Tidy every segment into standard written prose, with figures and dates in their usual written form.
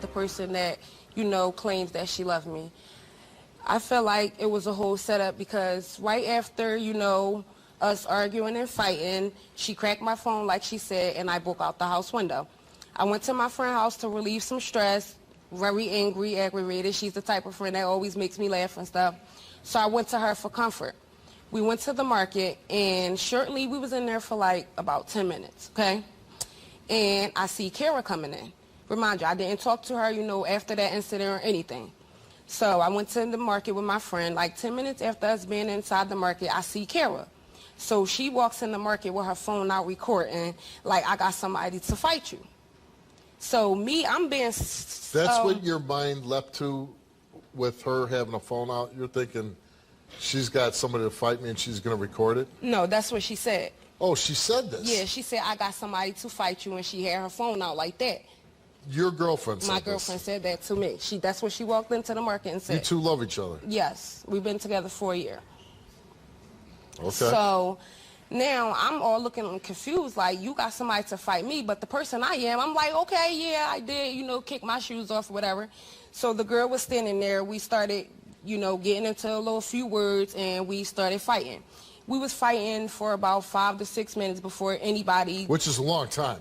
the person that, you know, claims that she loved me. I feel like it was a whole setup because right after, you know, us arguing and fighting, she cracked my phone like she said, and I broke out the house window. I went to my friend's house to relieve some stress, very angry, aggravated. She's the type of friend that always makes me laugh and stuff. So I went to her for comfort. We went to the market, and shortly we was in there for like about 10 minutes, okay? And I see Kara coming in. Remind you, I didn't talk to her, you know, after that incident or anything. So I went to the market with my friend. Like 10 minutes after us being inside the market, I see Kara. So she walks in the market with her phone out recording, like, I got somebody to fight you. So me, I'm being... That's what your mind leapt to with her having a phone out? You're thinking, she's got somebody to fight me and she's going to record it? No, that's what she said. Oh, she said this? Yeah, she said, I got somebody to fight you, and she had her phone out like that. Your girlfriend said My girlfriend said that to me. That's what she walked into the market and said. You two love each other? Yes. We've been together for a year. Okay. So now I'm all looking confused, like, you got somebody to fight me, but the person I am, I'm like, okay, yeah, I did, you know, kick my shoes off or whatever. So the girl was standing there. We started, you know, getting into a little few words, and we started fighting. We was fighting for about 5 to 6 minutes before anybody... Which is a long time.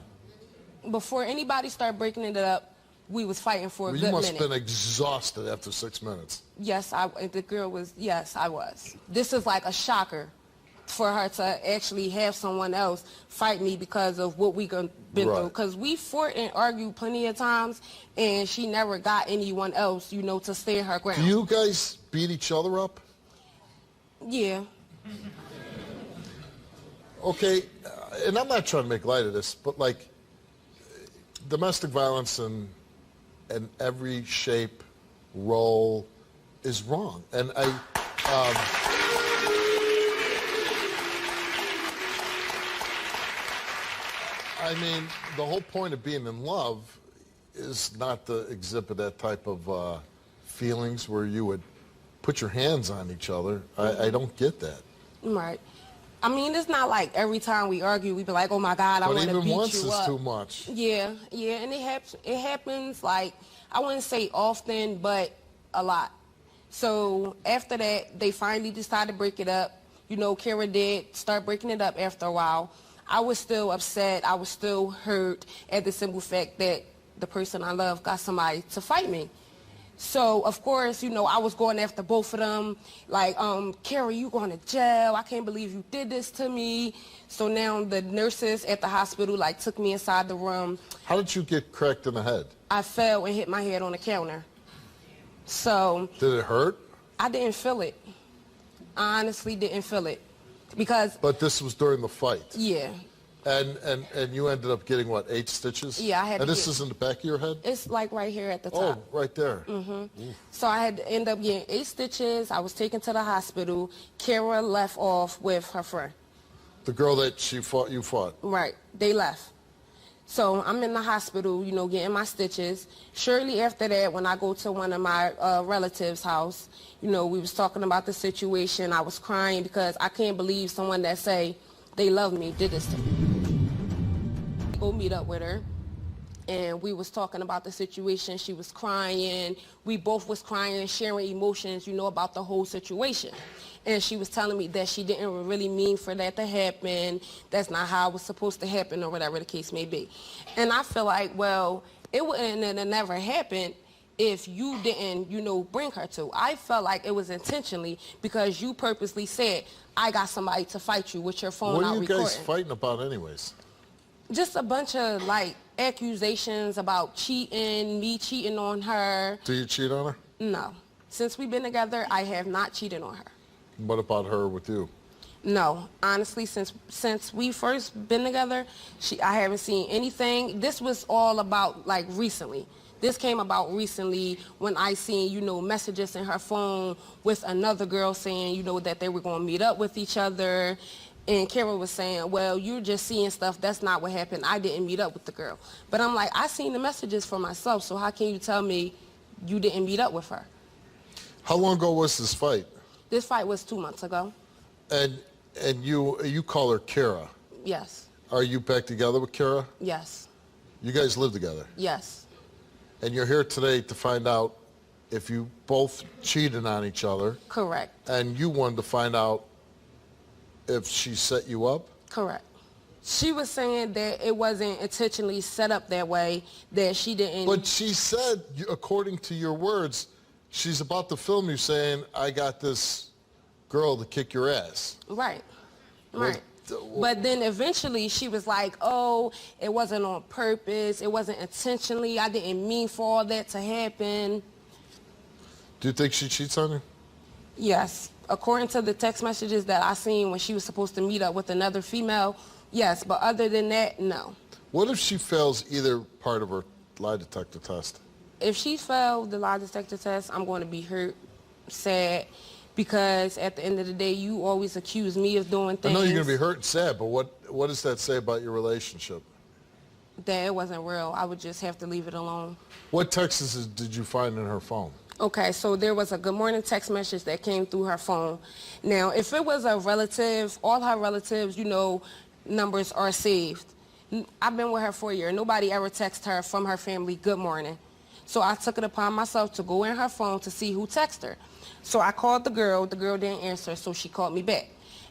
Before anybody started breaking it up, we was fighting for a good minute. You must have been exhausted after 6 minutes. Yes, the girl was, yes, I was. This is like a shocker for her to actually have someone else fight me because of what we been through. Because we fought and argued plenty of times, and she never got anyone else, you know, to stand her ground. Do you guys beat each other up? Yeah. Okay, and I'm not trying to make light of this, but like domestic violence in every shape, role is wrong. And I mean, the whole point of being in love is not to exhibit that type of feelings where you would put your hands on each other. I don't get that. Right. I mean, it's not like every time we argue, we be like, oh my God, I want to beat you up. But even once is too much. Yeah, yeah, and it happens like, I wouldn't say often, but a lot. So after that, they finally decided to break it up. You know, Kara did start breaking it up after a while. I was still upset. I was still hurt at the simple fact that the person I love got somebody to fight me. So, of course, you know, I was going after both of them, like, Kara, you going to jail. I can't believe you did this to me. So now the nurses at the hospital, like, took me inside the room. How did you get cracked in the head? I fell and hit my head on the counter. So... Did it hurt? I didn't feel it. I honestly didn't feel it. Because... But this was during the fight? Yeah. And you ended up getting, what, 8 stitches? Yeah, I had to And this is in the back of your head? It's like right here at the top. Oh, right there. Mm-hmm. So I had to end up getting 8 stitches. I was taken to the hospital. Kara left off with her friend. The girl that you fought? Right. They left. So I'm in the hospital, you know, getting my stitches. Shortly after that, when I go to one of my relatives' house, you know, we was talking about the situation. I was crying because I can't believe someone that say they love me did this to me. Go meet up with her, and we was talking about the situation. She was crying. We both was crying and sharing emotions, you know, about the whole situation. And she was telling me that she didn't really mean for that to happen. That's not how it was supposed to happen, or whatever the case may be. And I feel like, well, it wouldn't have never happened if you didn't, you know, bring her to. I felt like it was intentionally because you purposely said, I got somebody to fight you with your phone out recording. What are you guys fighting about anyways? Just a bunch of, like, accusations about cheating, me cheating on her. Do you cheat on her? No. Since we've been together, I have not cheated on her. What about her with you? No. Honestly, since we first been together, I haven't seen anything. This was all about, like, recently. This came about recently when I seen, you know, messages in her phone with another girl saying, you know, that they were going to meet up with each other. And Kara was saying, well, you're just seeing stuff. That's not what happened. I didn't meet up with the girl. But I'm like, I seen the messages for myself, so how can you tell me you didn't meet up with her? How long ago was this fight? This fight was 2 months ago. And you call her Kara? Yes. Are you back together with Kara? Yes. You guys live together? Yes. And you're here today to find out if you both cheated on each other. Correct. And you wanted to find out if she set you up? Correct. She was saying that it wasn't intentionally set up that way, that she didn't... But she said, according to your words, she's about to film you saying, I got this girl to kick your ass. Right. Right. But then eventually she was like, oh, it wasn't on purpose. It wasn't intentionally. I didn't mean for all that to happen. Do you think she cheats on you? Yes. According to the text messages that I seen when she was supposed to meet up with another female, yes. But other than that, no. What if she fails either part of her lie detector test? If she failed the lie detector test, I'm going to be hurt, sad, because at the end of the day, you always accuse me of doing things. I know you're going to be hurt and sad, but what does that say about your relationship? That it wasn't real. I would just have to leave it alone. What texts did you find in her phone? Okay, so there was a good morning text message that came through her phone. Now, if it was a relative, all her relatives, you know, numbers are saved. I've been with her for a year. Nobody ever texted her from her family, good morning. So I took it upon myself to go in her phone to see who texted her. So I called the girl didn't answer, so she called me back.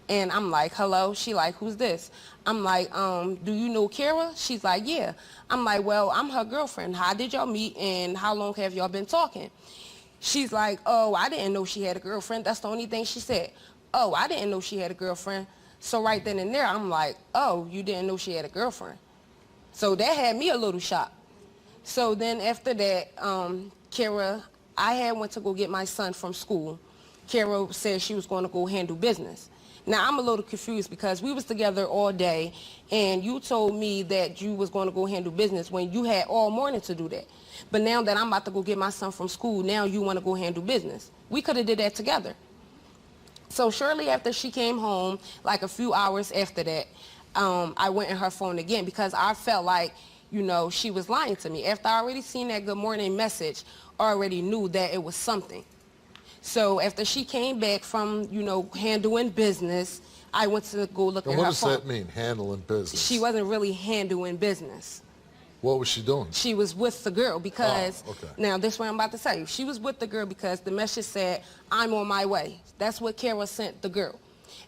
And I'm like, hello? She like, who's this? I'm like, do you know Kara? She's like, yeah. I'm like, well, I'm her girlfriend. How did y'all meet and how long have y'all been talking? She's like, oh, I didn't know she had a girlfriend. That's the only thing she said. Oh, I didn't know she had a girlfriend. So right then and there, I'm like, oh, you didn't know she had a girlfriend. So that had me a little shocked. So then after that, Kara, I had went to go get my son from school. Kara said she was going to go handle business. Now, I'm a little confused because we was together all day, and you told me that you was going to go handle business when you had all morning to do that. But now that I'm about to go get my son from school, now you want to go handle business. We could have did that together. So shortly after she came home, like a few hours after that, I went in her phone again because I felt like, you know, she was lying to me. After I already seen that good morning message, I already knew that it was something. So after she came back from, you know, handling business, I went to go look at her phone. What does that mean, handling business? She wasn't really handling business. What was she doing? She was with the girl because, okay. Now this is what I'm about to tell you. She was with the girl because the message said, I'm on my way. That's what Kara sent the girl.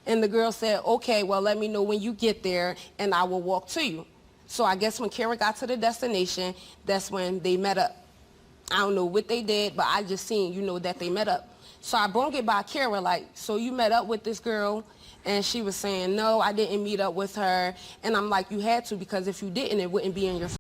And the girl said, okay, well, let me know when you get there and I will walk to you. So I guess when Kara got to the destination, that's when they met up. I don't know what they did, but I just seen, you know, that they met up. So I brung it by Kara, like, so you met up with this girl? And she was saying, no, I didn't meet up with her. And I'm like, you had to, because if you didn't, it wouldn't be in your